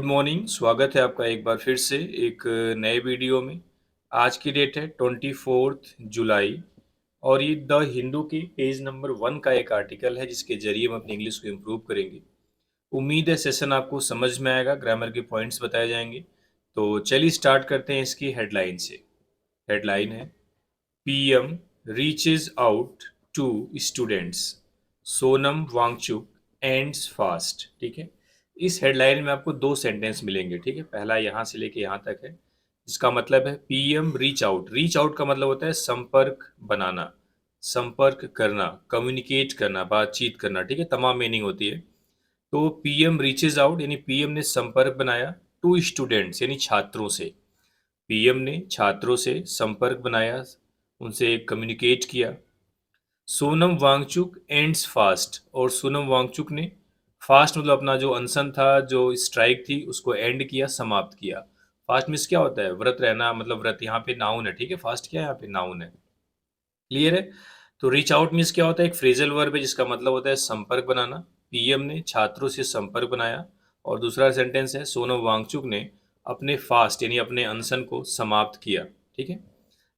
Morning, स्वागत है आपका एक बार फिर से एक नए वीडियो में। आज की डेट है 24 जुलाई और ये द हिंदू की पेज नंबर 1 का एक आर्टिकल है जिसके जरिए हम अपनी इंग्लिश को इम्प्रूव करेंगे। उम्मीद है सेशन आपको समझ में आएगा, ग्रामर के पॉइंट्स बताए जाएंगे। तो चलिए स्टार्ट करते हैं इसकी हेडलाइन से। हेडलाइन है PM reaches out to students, Sonam Wangchuk ends fast. ठीक है, इस हेडलाइन में आपको दो सेंटेंस मिलेंगे। ठीक है, पहला यहाँ से लेके यहाँ तक है, जिसका मतलब है PM reach out. Reach out का मतलब होता है संपर्क बनाना, संपर्क करना, कम्युनिकेट करना, बातचीत करना। ठीक है, तमाम मीनिंग होती है। तो पीएम रीचेज आउट यानी पीएम ने संपर्क बनाया टू स्टूडेंट्स यानी छात्रों से। पीएम ने छात्रों से संपर्क बनाया, उनसे कम्युनिकेट किया। सोनम वांगचुक एंड्स फास्ट, और सोनम वांगचुक ने फास्ट मतलब अपना जो अनशन था, जो स्ट्राइक थी, उसको एंड किया, समाप्त किया। फास्ट मीन्स क्या होता है? व्रत रहना, मतलब व्रत यहाँ पे नाउन है। ठीक है, फास्ट क्या है यहाँ पे? नाउन है। क्लियर है? तो रीच आउट मीन्स क्या होता है? एक फ्रेजल वर्ब है जिसका मतलब होता है संपर्क बनाना। पीएम ने छात्रों से संपर्क बनाया। और दूसरा सेंटेंस है सोनम वांगचुक ने अपने फास्ट यानी अपने अनशन को समाप्त किया। ठीक है,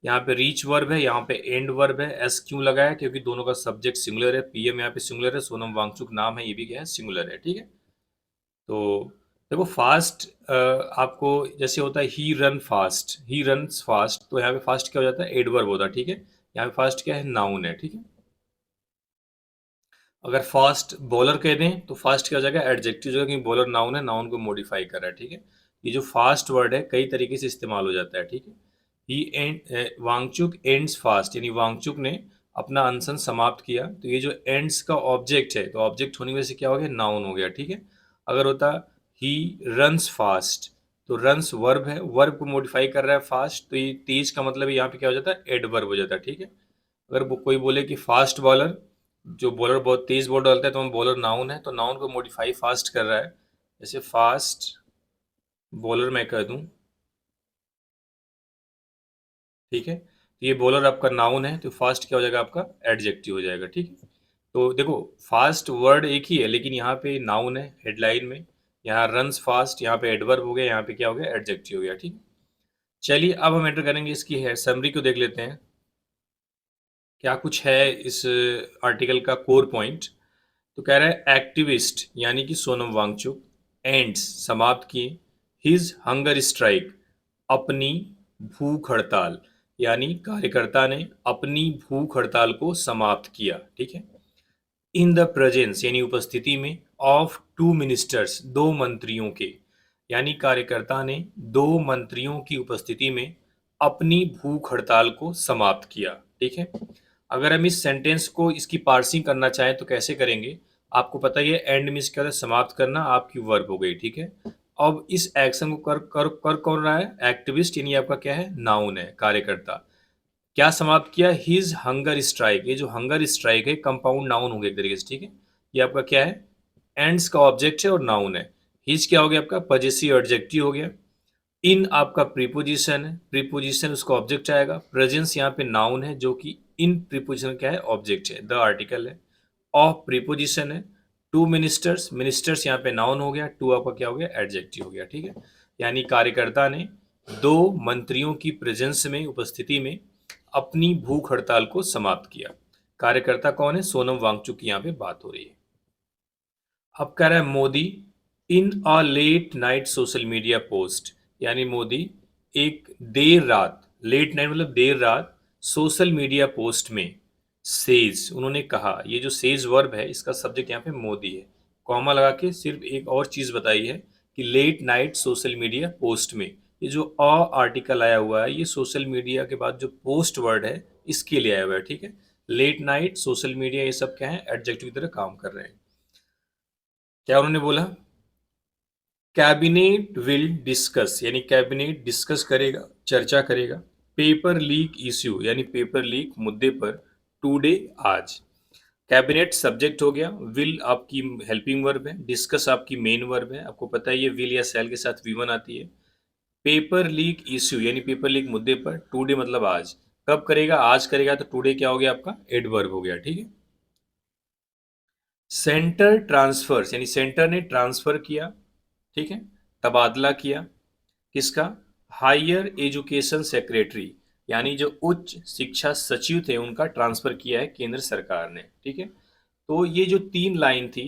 यहाँ पे रीच वर्ब है, यहाँ पे एंड वर्ब है। एस क्यों लगा है? क्योंकि दोनों का सब्जेक्ट सिंगुलर है। पीएम यहाँ पे सिंगुलर है, सोनम वांगचुक नाम है, ये भी क्या है? सिंगुलर है। ठीक है, तो देखो फास्ट आपको जैसे होता है he run fast, he runs fast, तो यहाँ पे फास्ट क्या हो जाता है? एडवर्ब होता है। ठीक है, यहाँ पे फास्ट क्या है? नाउन है। ठीक है, अगर फास्ट बॉलर कह दें तो फास्ट क्या हो जाएगा? एडजेक्टिव हो जाएगा, क्योंकि बॉलर नाउन है, नाउन को मॉडिफाई कर रहा है। ठीक है, ये जो फास्ट वर्ड है कई तरीके से इस्तेमाल हो जाता है। ठीक है, ही एंड वांगचुक एंड्स फास्ट यानी वांगचुक ने अपना अनशन समाप्त किया। तो ये जो एंड्स का ऑब्जेक्ट है, तो ऑब्जेक्ट होने की वजह से क्या हो गया? नाउन हो गया। ठीक है, अगर होता ही रन्स फास्ट, तो रन्स वर्ब है, वर्ब को मॉडिफाई कर रहा है फास्ट, तो ये तेज का मतलब यहाँ पे क्या हो जाता है? एडवर्ब हो जाता है। ठीक है, अगर कोई बोले कि फास्ट बॉलर, जो बॉलर बहुत तेज बॉल डालता है, तो हम बॉलर नाउन है, तो नाउन को मॉडिफाई फास्ट कर रहा है। जैसे फास्ट बॉलर मैं कह दूं, ठीक है, तो ये बॉलर आपका नाउन है, तो फास्ट क्या हो जाएगा? आपका एडजेक्टिव हो जाएगा। ठीक है, तो देखो फास्ट वर्ड एक ही है, लेकिन यहाँ पे नाउन है हेडलाइन में, यहाँ रन्स फास्ट, यहाँ पे एडवर्ब हो गया, यहाँ पे क्या हो गया? एडजेक्टिव हो गया। ठीक है, चलिए अब हम एंटर करेंगे इसकी है समरी को, देख लेते हैं क्या कुछ है इस आर्टिकल का कोर पॉइंट। तो कह रहा है एक्टिविस्ट यानी कि सोनम वांगचुक एंड्स समाप्त किए हिज हंगर स्ट्राइक अपनी भूख हड़ताल, यानी कार्यकर्ता ने अपनी भूख हड़ताल को समाप्त किया। ठीक है, इन द प्रेजेंस यानी उपस्थिति में, ऑफ टू मिनिस्टर्स दो मंत्रियों के, यानी कार्यकर्ता ने दो मंत्रियों की उपस्थिति में अपनी भूख हड़ताल को समाप्त किया। ठीक है, अगर हम इस सेंटेंस को इसकी पार्सिंग करना चाहें तो कैसे करेंगे? आपको पता ही है एंड मीन्स क्या होता है? समाप्त करना, आपकी वर्ब हो गई। ठीक है, अब इस एक्शन को कर कौन रहा है? एक्टिविस्ट यानी आपका क्या है? नाउन है, कार्यकर्ता। क्या समाप्त किया? His hunger strike. ये जो हंगर स्ट्राइक है कंपाउंड नाउन हो गया एक तरीके से। ठीक है, ये आपका क्या है? एंड्स का ऑब्जेक्ट है और नाउन है। हिज क्या हो गया? आपका पजेसिव एडजेक्टिव हो गया। इन आपका प्रीपोजिशन है, प्रीपोजिशन उसका ऑब्जेक्ट आएगा। प्रेजेंस यहाँ पे नाउन है, जो कि इन प्रीपोजिशन क्या है? ऑब्जेक्ट है, द आर्टिकल है। ऑफ प्रीपोजिशन है। टू मिनिस्टर्स, मिनिस्टर्स यहाँ पे नाउन हो गया, टू आपका क्या हो गया? एडजेक्टिव हो गया। ठीक है, यानी कार्यकर्ता ने दो मंत्रियों की प्रेजेंस में, उपस्थिति में अपनी भूख हड़ताल को समाप्त किया। कार्यकर्ता कौन है? सोनम वांगचुक की यहाँ पे बात हो रही है। अब कह रहा है Modi in a late night social media post, यानी मोदी एक देर रात, लेट नाइट मतलब देर रात, सोशल मीडिया पोस्ट में सेज, उन्होंने कहा। ये जो सेज वर्ब है इसका सब्जेक्ट यहाँ पे मोदी है, कॉमा लगा के सिर्फ एक और चीज बताई है कि late night social media post में। ये जो अ आर्टिकल आया हुआ है, ये सोशल मीडिया के बाद जो पोस्ट वर्ड है इसके लिए आया हुआ है। ठीक है, लेट नाइट सोशल मीडिया ये सब क्या है? एडजेक्टिव की तरह काम कर रहे हैं। क्या उन्होंने बोला? कैबिनेट विल डिस्कस, यानी कैबिनेट डिस्कस करेगा, चर्चा करेगा, पेपर लीक इश्यू यानी पेपर लीक मुद्दे पर, टुडे आज। कैबिनेट सब्जेक्ट हो गया, विल आपकी हेल्पिंग वर्ब है, डिस्कस आपकी मेन वर्ब है। आपको पता है ये विल या सेल के साथ वी1 आती है। पेपर लीक इश्यू यानी पेपर लीक मुद्दे पर, टुडे मतलब आज। कब करेगा? आज करेगा, तो टुडे क्या हो गया? आपका एडवर्ब हो गया। ठीक है, सेंटर ट्रांसफर्स यानी सेंटर ने ट्रांसफर किया। ठीक है, तबादला किया। किसका? हायर एजुकेशन सेक्रेटरी, यानी जो उच्च शिक्षा सचिव थे उनका ट्रांसफर किया है केंद्र सरकार ने। ठीक है, तो ये जो 3 लाइन थी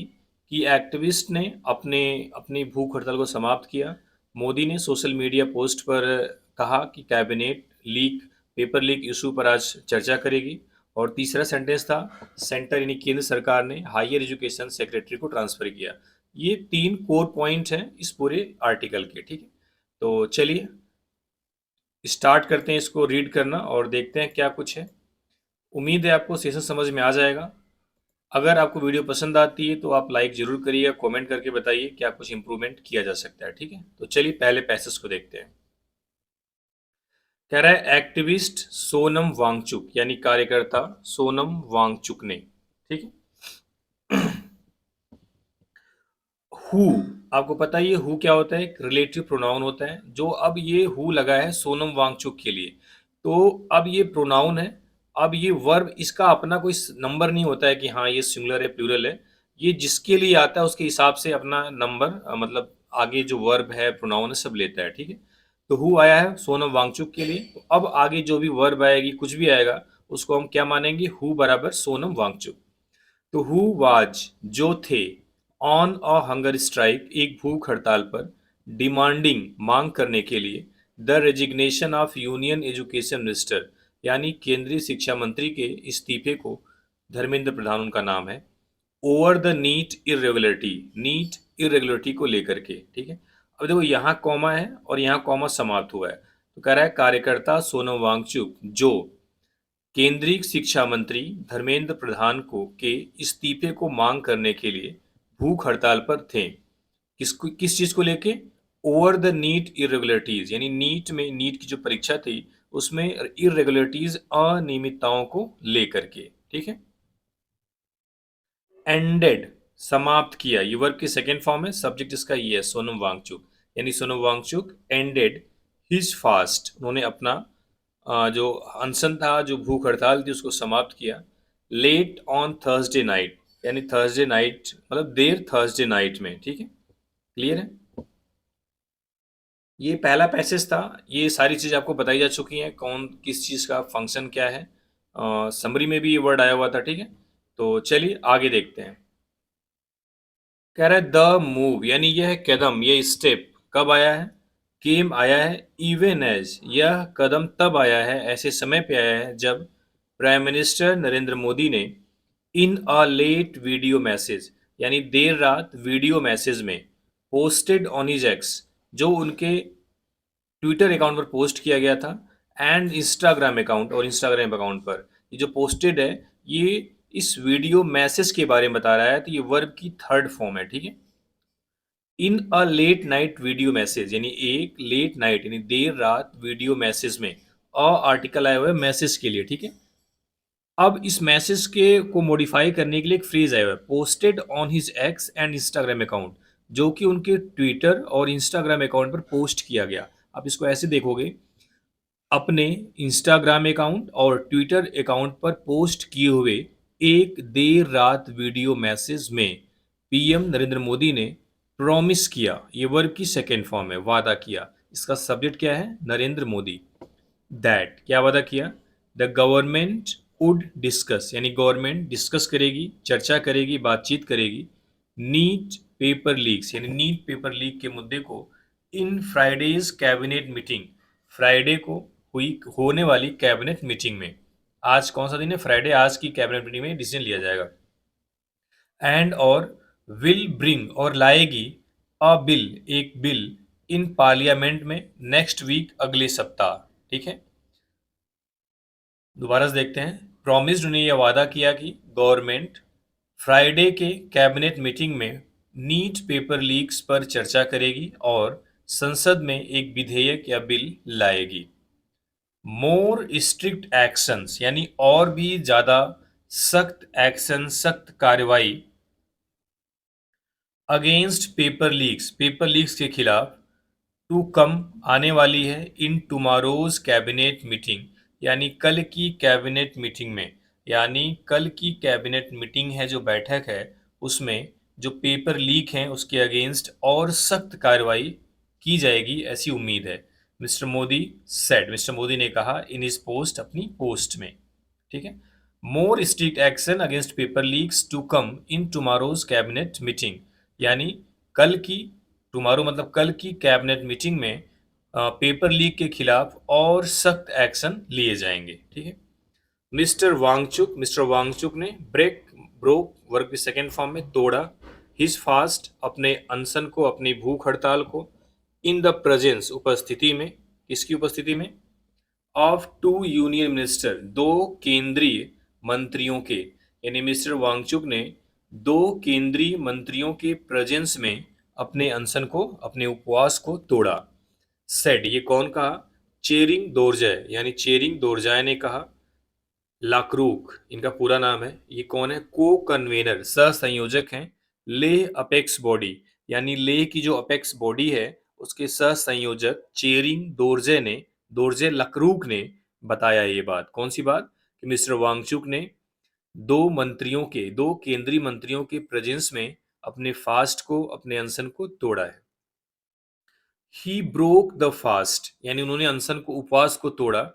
कि एक्टिविस्ट ने अपने अपनी भूख हड़ताल को समाप्त किया, मोदी ने सोशल मीडिया पोस्ट पर कहा कि cabinet leak, paper leak issue पर आज चर्चा करेगी, और तीसरा सेंटेंस था सेंटर यानी केंद्र सरकार ने हायर एजुकेशन सेक्रेटरी को ट्रांसफर किया। ये 3 कोर पॉइंट हैं इस पूरे आर्टिकल के। ठीक है, तो चलिए स्टार्ट करते हैं इसको रीड करना और देखते हैं क्या कुछ है। उम्मीद है आपको सेशन समझ में आ जाएगा। अगर आपको वीडियो पसंद आती है तो आप लाइक जरूर करिए, कमेंट करके बताइए क्या कुछ इंप्रूवमेंट किया जा सकता है। ठीक है, तो चलिए पहले पैसेज को देखते हैं। कह रहा है एक्टिविस्ट सोनम वांगचुक, यानी कार्यकर्ता सोनम वांगचुक ने, ठीक है, हु, आपको पता है ये हु क्या होता है? एक रिलेटिव प्रोनाउन होता है। जो अब ये हु लगा है सोनम वांगचुक के लिए, तो अब ये प्रोनाउन है। अब ये वर्ब, इसका अपना कोई नंबर नहीं होता है कि हाँ ये सिंगुलर है प्लूरल है। ये जिसके लिए आता है उसके हिसाब से अपना नंबर, मतलब आगे जो वर्ब है प्रोनाउन है सब लेता है। ठीक है, तो हु आया है सोनम वांगचुक के लिए, तो अब आगे जो भी वर्ब आएगी कुछ भी आएगा उसको हम क्या मानेंगे? हु बराबर सोनम वांगचुक। तो हु वाज, जो थे, ऑन अ हंगर स्ट्राइक, एक भूख हड़ताल पर, डिमांडिंग, मांग करने के लिए, the resignation of union education minister, यानी केंद्रीय शिक्षा मंत्री के इस्तीफे को, धर्मेंद्र प्रधान उनका नाम है, over the NEET irregularity, NEET irregularity को लेकर के। ठीक है, अब देखो यहाँ कॉमा है और यहाँ कॉमा समाप्त हुआ है, तो कह रहा है कार्यकर्ता सोनम वांगचुक जो केंद्रीय शिक्षा मंत्री धर्मेंद्र प्रधान को के इस्तीफे को मांग करने के लिए भूख हड़ताल पर थे। किस चीज को लेके? ओवर द नीट इरेगुलरिटीज, यानी नीट में, नीट की जो परीक्षा थी उसमें इरेगुलरिटीज, अनियमितताओं को लेकर के। ठीक है, एंडेड, समाप्त किया, ये वर्ब की सेकेंड फॉर्म है, सब्जेक्ट इसका ये है सोनम वांगचुक, यानी Sonam Wangchuk ended his fast, उन्होंने अपना जो अनशन था, जो भूख हड़ताल थी उसको समाप्त किया। लेट ऑन थर्सडे नाइट, यानी थर्सडे नाइट मतलब देर थर्सडे नाइट में। ठीक है, क्लियर है? ये पहला पैसेज था। ये सारी चीज़ आपको बताई जा चुकी हैं, कौन किस चीज़ का फंक्शन क्या है। समरी में भी ये वर्ड आया हुआ था। ठीक है, तो चलिए आगे देखते हैं। कह रहा है द मूव, यानी यह कदम, यह स्टेप कब आया है? केम आया है, इवन एज, यह कदम तब आया है, ऐसे समय पे आया है जब प्राइम मिनिस्टर नरेंद्र मोदी ने इन अ लेट वीडियो मैसेज, यानी देर रात वीडियो मैसेज में, पोस्टेड ऑन हिज एक्स, जो उनके ट्विटर अकाउंट पर पोस्ट किया गया था, एंड इंस्टाग्राम अकाउंट, और इंस्टाग्राम अकाउंट पर ये जो पोस्टेड है ये इस वीडियो मैसेज के बारे में बता रहा है, तो ये वर्ब की थर्ड फॉर्म है। ठीक है, इन a late night video message, यानी एक लेट नाइट यानी देर रात वीडियो मैसेज में, अ आर्टिकल आया हुआ है मैसेज के लिए। ठीक है, अब इस मैसेज के को मॉडिफाई करने के लिए एक फ्रेज आया हुआ है, posted on his ex and Instagram account, जो कि उनके ट्विटर और इंस्टाग्राम अकाउंट पर पोस्ट किया गया। आप इसको ऐसे देखोगे, अपने इंस्टाग्राम अकाउंट और ट्विटर अकाउंट पर पोस्ट किए हुए एक देर रात वीडियो मैसेज में पीएम नरेंद्र मोदी ने प्रॉमिस किया, ये वर्ब की सेकेंड फॉर्म है, वादा किया। इसका सब्जेक्ट क्या है? नरेंद्र मोदी। दैट, क्या वादा किया? द गवर्नमेंट वुड डिस्कस, यानी गवर्नमेंट डिस्कस करेगी, चर्चा करेगी, बातचीत करेगी, नीट पेपर लीक्स, यानी नीट पेपर लीक के मुद्दे को, इन फ्राइडेज कैबिनेट मीटिंग, फ्राइडे को हुई होने वाली कैबिनेट मीटिंग में। आज कौन सा दिन है? फ्राइडे, आज की कैबिनेट मीटिंग में डिसीजन लिया जाएगा। एंड और विल ब्रिंग, और लाएगी, अ बिल, एक बिल, इन पार्लियामेंट में नेक्स्ट वीक, अगले सप्ताह। ठीक है, दोबारा से देखते हैं। प्रॉमिस्ड ने यह वादा किया कि गवर्नमेंट फ्राइडे के कैबिनेट मीटिंग में नीट पेपर लीक्स पर चर्चा करेगी और संसद में एक विधेयक या बिल लाएगी। मोर स्ट्रिक्ट एक्शंस, यानी और भी ज्यादा सख्त एक्शन, सख्त कार्रवाई, अगेंस्ट पेपर लीक्स के खिलाफ, टू कम, आने वाली है, इन टुमारोज कैबिनेट मीटिंग, यानी कल की कैबिनेट मीटिंग में, यानी कल की कैबिनेट मीटिंग है जो बैठक है उसमें जो पेपर लीक हैं उसके अगेंस्ट और सख्त कार्रवाई की जाएगी ऐसी उम्मीद है। Mister Modi said, mister Modi ने कहा इन इस पोस्ट, अपनी पोस्ट में। ठीक है। More strict action against paper leaks to come in tomorrow's cabinet meeting, यानी कल की, टुमारो मतलब कल की कैबिनेट मीटिंग में पेपर लीक के खिलाफ और सख्त एक्शन लिए जाएंगे। ठीक है। मिस्टर वांगचुक ने ब्रोक वर्ग के सेकेंड फॉर्म में तोड़ा हिज फास्ट, अपने अनशन को, अपनी भूख हड़ताल को, इन द प्रेजेंस उपस्थिति में, किसकी उपस्थिति में, ऑफ टू यूनियन मिनिस्टर, दो केंद्रीय मंत्रियों के, यानी मिस्टर वांगचुक ने दो केंद्रीय मंत्रियों के प्रेजेंस में अपने अनशन को, अपने उपवास को तोड़ा। सेड, ये कौन कहा, चेरिंग दोरजय, यानी चेरिंग दोरजाय ने कहा। लाक्रूक इनका पूरा नाम है, ये कौन है, को कन्वेनर, सह संयोजक हैं लेह अपेक्स बॉडी, यानी लेह की जो अपेक्स बॉडी है उसके सह संयोजक चेरिंग दोरजे ने, दोरजे लकरूक ने बताया ये बात। कौन सी बात, कि मिस्टर वांगचुक ने दो केंद्रीय मंत्रियों के प्रेजेंस में अपने फास्ट को, अपने अनशन को तोड़ा है। ही ब्रोक द फास्ट, यानी उन्होंने अनशन को, उपवास को तोड़ा,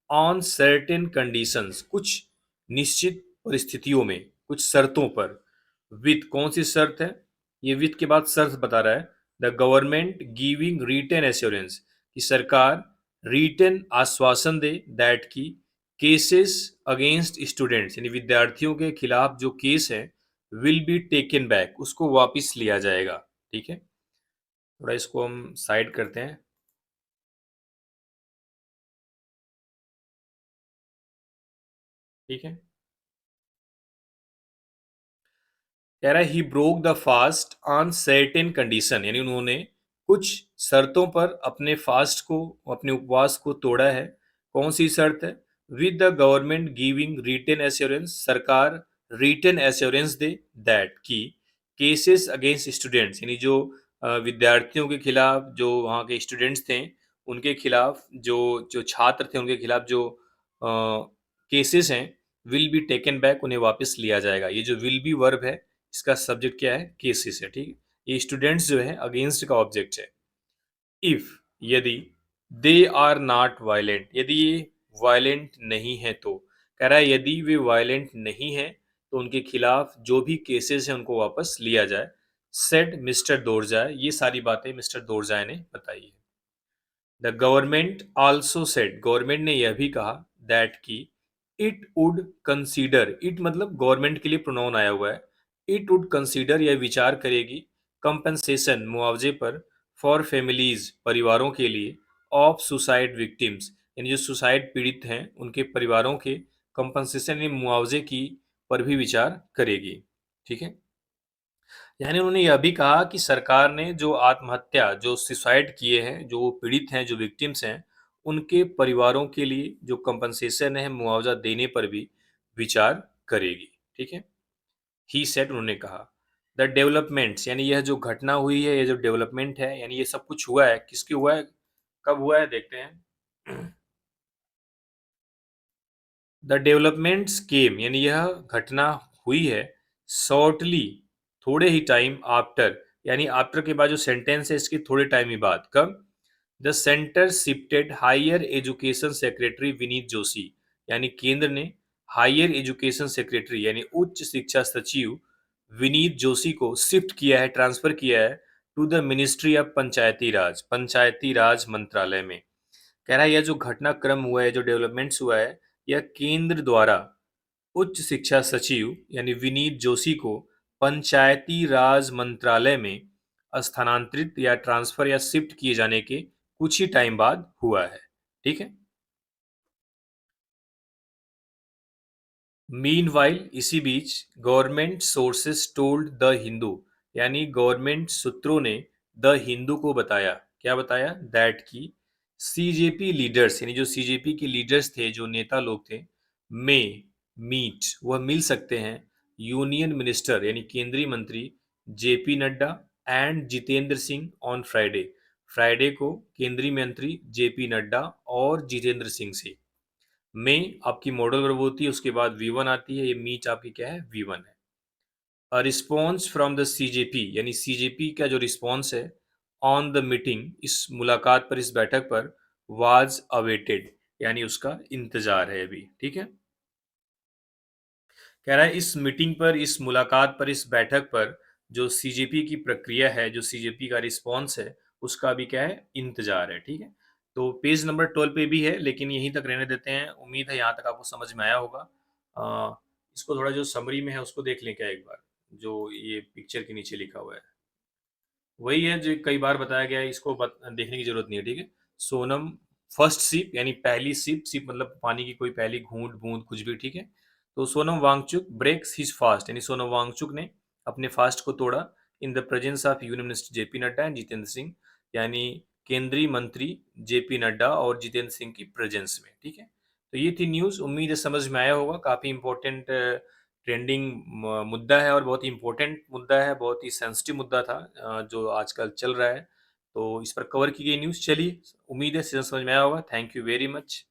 ऑन सर्टेन कंडीशंस, कुछ निश्चित परिस्थितियों में, कुछ शर्तों पर। विथ, कौन सी शर्त है, ये विथ के बाद शर्त बता रहा है। The government giving written assurance, कि सरकार रिटन आश्वासन दे, दैट की केसेस अगेंस्ट स्टूडेंट्स, यानी विद्यार्थियों के खिलाफ जो केस है, विल बी टेकन बैक, उसको वापस लिया जाएगा। ठीक है। थोड़ा इसको हम साइड करते हैं। ठीक है। कह रहा है he broke the fast on certain condition, यानी उन्होंने कुछ शर्तों पर अपने फास्ट को, अपने उपवास को तोड़ा है। कौन सी शर्त है, with the government giving written assurance, सरकार रिटन एश्योरेंस दे, दैट की केसेस अगेंस्ट स्टूडेंट्स, यानी जो विद्यार्थियों के खिलाफ, जो वहाँ के स्टूडेंट्स थे उनके खिलाफ, जो जो छात्र थे उनके खिलाफ जो केसेस हैं, विल बी टेकन बैक, उन्हें वापस लिया जाएगा। ये जो विल बी वर्ब है इसका सब्जेक्ट क्या है, केसेस है। ठीक है। ये स्टूडेंट्स जो है अगेंस्ट का ऑब्जेक्ट है। इफ, यदि, दे आर नॉट वायलेंट, यदि ये वायलेंट नहीं है तो, कह रहा है यदि वे वायलेंट नहीं है तो उनके खिलाफ जो भी केसेस हैं उनको वापस लिया जाए। सेड मिस्टर दोरजाय, ये सारी बातें मिस्टर दोरजाय ने बताई है। The government also said, government ने यह भी कहा, दैट की इट वुड कंसीडर, इट मतलब गवर्नमेंट के लिए प्रोनाउन आया हुआ है, इट वुड कंसीडर, यह विचार करेगी, कंपनसेशन, मुआवजे पर, फॉर फैमिलीज, परिवारों के लिए, ऑफ सुसाइड विक्टिम्स, यानी जो सुसाइड पीड़ित हैं उनके परिवारों के कंपनसेशन यानी मुआवजे की पर भी विचार करेगी। ठीक है। यानी उन्होंने यह भी कहा कि सरकार ने जो आत्महत्या, जो सुसाइड किए हैं, जो पीड़ित हैं, जो विक्टिम्स हैं, उनके परिवारों के लिए जो कंपनसेशन है, मुआवजा देने पर भी विचार करेगी। ठीक है। ही सेड, उन्होंने कहा, द डेवलपमेंट्स, यानी यह जो घटना हुई है, ये जो डेवलपमेंट है, यानी ये सब कुछ हुआ है, किसके हुआ है, कब हुआ है, देखते हैं। द डेवलपमेंट्स केम, यानी यह घटना हुई है, शॉर्टली, थोड़े ही टाइम, आफ्टर, यानी आफ्टर के बाद जो सेंटेंस है इसके थोड़े टाइम ही बाद, कब, the centre shifted higher education secretary Vineet Joshi, यानी केंद्र ने हायर एजुकेशन सेक्रेटरी यानी उच्च शिक्षा सचिव विनीत जोशी को शिफ्ट किया है, ट्रांसफर किया है, टू द मिनिस्ट्री ऑफ पंचायती राज मंत्रालय में। कह रहा है यह जो घटनाक्रम हुआ है, जो डेवलपमेंट्स हुआ है, यह केंद्र द्वारा उच्च शिक्षा सचिव यानी विनीत जोशी को पंचायती राज मंत्रालय में स्थानांतरित या ट्रांसफर या शिफ्ट किए जाने के कुछ ही टाइम बाद हुआ है। ठीक है। मीनवाइल, इसी बीच, government sources told the Hindu, यानी गवर्नमेंट सूत्रों ने द हिंदू को बताया, क्या बताया, दैट की सीजेपी लीडर्स, यानी जो सीजेपी के लीडर्स थे, जो नेता लोग थे, में मीट, वह मिल सकते हैं, यूनियन मिनिस्टर यानी केंद्रीय मंत्री JP Nadda and Jitendra Singh on Friday, Friday को केंद्रीय मंत्री जेपी नड्डा और जितेंद्र सिंह से। में आपकी मॉडल वर्ब होती है, उसके बाद V1 आती है, ये मीट आपकी क्या है, V1 है। A response from the CJP, यानी सीजेपी का जो रिस्पॉन्स है ऑन द मीटिंग, इस मुलाकात पर, इस बैठक पर, वाज अवेटेड, यानी उसका इंतजार है अभी, ठीक है। कह रहा है इस मीटिंग पर, इस मुलाकात पर, इस बैठक पर जो सीजेपी की प्रक्रिया है, जो सीजेपी का रिस्पॉन्स है, उसका भी क्या है, इंतजार है, ठीक है। तो पेज नंबर 12 पे भी है, लेकिन यहीं तक रहने देते हैं। उम्मीद है यहाँ तक आपको समझ में आया होगा। इसको थोड़ा जो समरी में है उसको देख लें क्या एक बार, जो ये पिक्चर के नीचे लिखा हुआ है। वही है जो कई बार बताया गया है, इसको देखने की जरूरत नहीं है, ठीक है। सोनम फर्स्ट सिप, यानी पहली सिप, सिप मतलब पानी की कोई पहली घूंट बूंद कुछ भी, ठीक है। तो Sonam Wangchuk breaks his fast, यानी सोनम वांगचुक ने अपने फास्ट को तोड़ा in the presence of union minister JP Nadda and Jitendra Singh, यानी केंद्रीय मंत्री जेपी नड्डा और जितेंद्र सिंह की प्रेजेंस में, ठीक है। तो ये थी न्यूज़, उम्मीद है समझ में आया होगा। काफ़ी इंपॉर्टेंट ट्रेंडिंग मुद्दा है और बहुत ही इम्पोर्टेंट मुद्दा है, बहुत ही सेंसिटिव मुद्दा था जो आजकल चल रहा है। तो इस पर कवर की गई न्यूज़, चलिए उम्मीद है समझ में आया होगा। Thank you very much.